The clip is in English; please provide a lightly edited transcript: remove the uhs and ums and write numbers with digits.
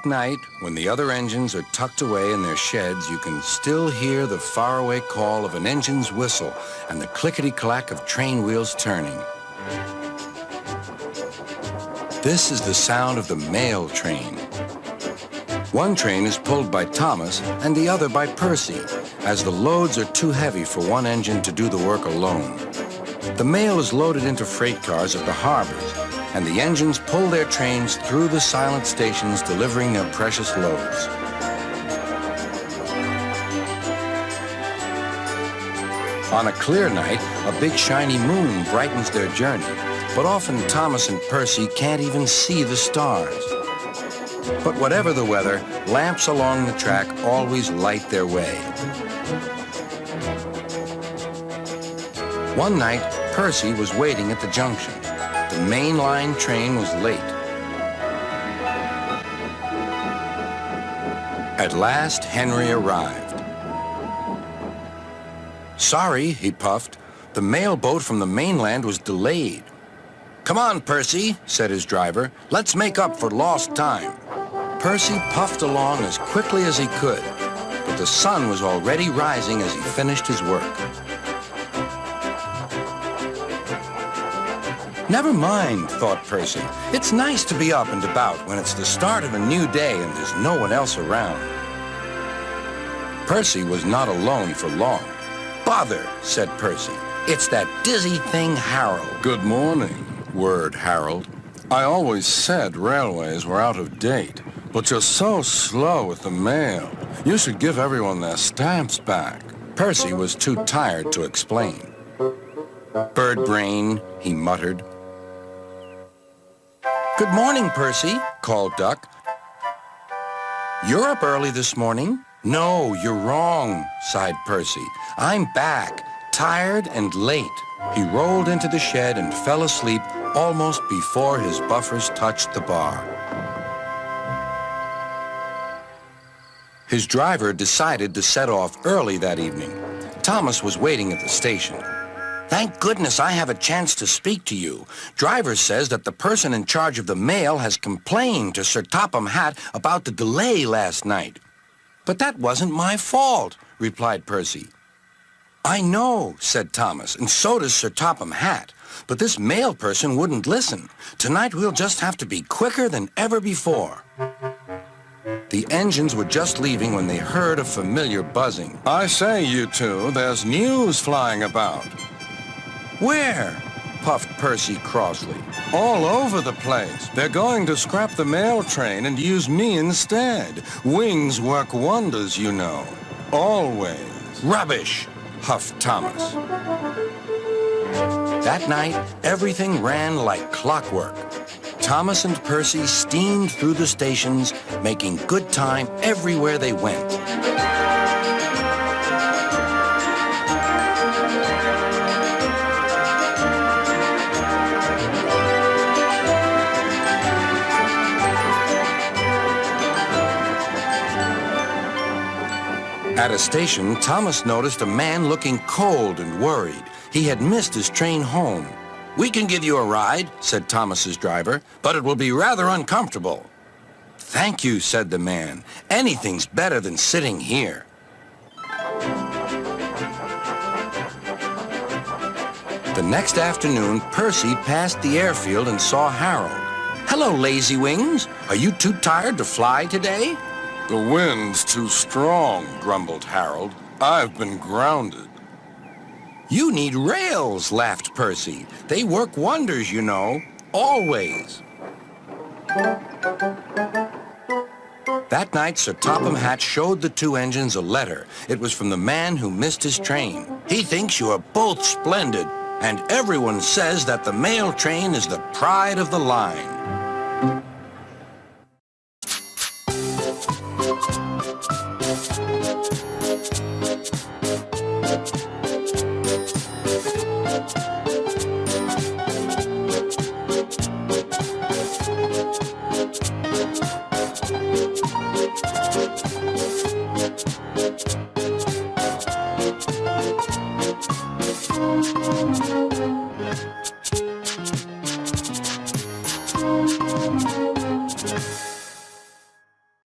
At night, when the other engines are tucked away in their sheds, you can still hear the faraway call of an engine's whistle and the clickety-clack of train wheels turning. This is the sound of the mail train. One train is pulled by Thomas and the other by Percy, as the loads are too heavy for one engine to do the work alone. The mail is loaded into freight cars at the harbors, and the engines pull their trains through the silent stations delivering their precious loads. On a clear night, a big shiny moon brightens their journey, but often Thomas and Percy can't even see the stars. But whatever the weather, lamps along the track always light their way. One night, Percy was waiting at the junction. The main line train was late. At last, Henry arrived. Sorry, he puffed. The mail boat from the mainland was delayed. Come on, Percy, said his driver. Let's make up for lost time. Percy puffed along as quickly as he could, but the sun was already rising as he finished his work. Never mind, thought Percy. It's nice to be up and about when it's the start of a new day and there's no one else around. Percy was not alone for long. Bother, said Percy. It's that dizzy thing, Harold. Good morning, whirred Harold. I always said railways were out of date, but you're so slow with the mail. You should give everyone their stamps back. Percy was too tired to explain. Bird brain, he muttered. Good morning, Percy, called Duck. You're up early this morning? No, you're wrong, sighed Percy. I'm back, tired and late. He rolled into the shed and fell asleep almost before his buffers touched the bar. His driver decided to set off early that evening. Thomas was waiting at the station. Thank goodness I have a chance to speak to you. Driver says that the person in charge of the mail has complained to Sir Topham Hatt about the delay last night. But that wasn't my fault, replied Percy. I know, said Thomas, and so does Sir Topham Hatt. But this mail person wouldn't listen. Tonight we'll just have to be quicker than ever before. The engines were just leaving when they heard a familiar buzzing. I say, you two, there's news flying about. Where? Puffed Percy crossly. All over the place. They're going to scrap the mail train and use me instead. Wings work wonders, you know. Always. Rubbish, huffed Thomas. That night, everything ran like clockwork. Thomas and Percy steamed through the stations, making good time everywhere they went. At a station, Thomas noticed a man looking cold and worried. He had missed his train home. We can give you a ride, said Thomas's driver, but it will be rather uncomfortable. Thank you, said the man. Anything's better than sitting here. The next afternoon, Percy passed the airfield and saw Harold. Hello, Lazy Wings. Are you too tired to fly today? The wind's too strong, grumbled Harold. I've been grounded. You need rails, laughed Percy. They work wonders, you know. Always. That night, Sir Topham Hatt showed the two engines a letter. It was from the man who missed his train. He thinks you are both splendid, and everyone says that the mail train is the pride of the line.